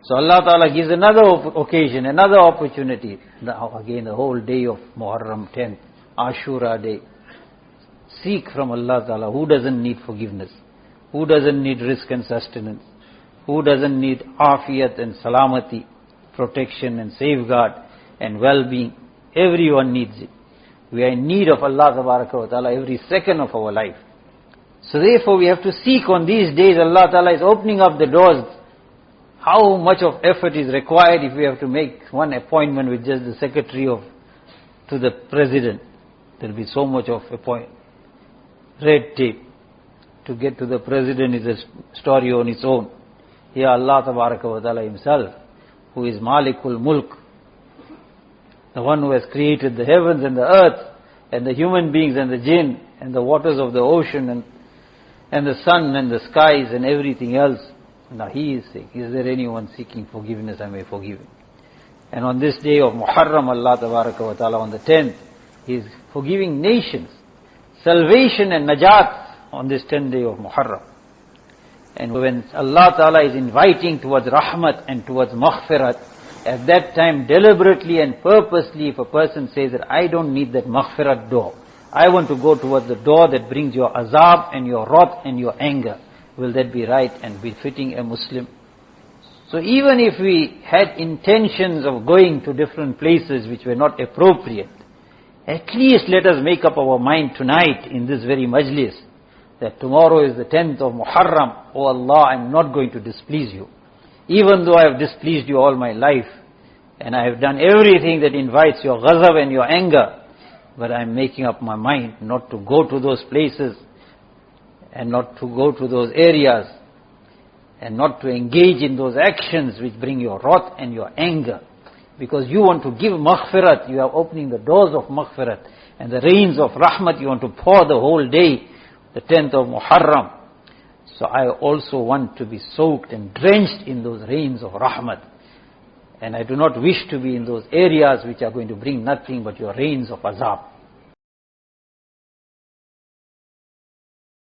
So Allah Ta'ala gives another occasion, another opportunity. Again, the whole day of Muharram 10th, Ashura day. Seek from Allah Ta'ala. Who doesn't need forgiveness? Who doesn't need risk and sustenance? Who doesn't need afiyat and salamati, protection and safeguard and well-being? Everyone needs it. We are in need of Allah Ta'ala every second of our life. So therefore we have to seek on these days. Allah Ta'ala is opening up the doors. How much of effort is required if we have to make one appointment with just the secretary to the president? There will be so much of red tape. To get to the president is a story on its own. Here Allah Ta'ala himself, who is Malikul Mulk, the one who has created the heavens and the earth, and the human beings and the jinn, and the waters of the ocean, and the sun and the skies and everything else. Now he is saying, is there anyone seeking forgiveness? I may forgive him. And on this day of Muharram, Allah Ta'ala on the 10th, he is forgiving nations. Salvation and najat on this 10th day of Muharram. And when Allah Ta'ala is inviting towards rahmat and towards maghfirat, at that time deliberately and purposely, if a person says that I don't need that maghfirat door, I want to go towards the door that brings your azab and your wrath and your anger, will that be right and befitting a Muslim? So even if we had intentions of going to different places which were not appropriate, at least let us make up our mind tonight in this very majlis that tomorrow is the 10th of Muharram. Oh Allah, I am not going to displease you. Even though I have displeased you all my life, and I have done everything that invites your ghazab and your anger, but I am making up my mind not to go to those places, and not to go to those areas, and not to engage in those actions which bring your wrath and your anger. Because you want to give maghfirat, you are opening the doors of maghfirat, and the rains of rahmat you want to pour the whole day, the 10th of Muharram. So I also want to be soaked and drenched in those rains of rahmat. And I do not wish to be in those areas which are going to bring nothing but your rains of azab.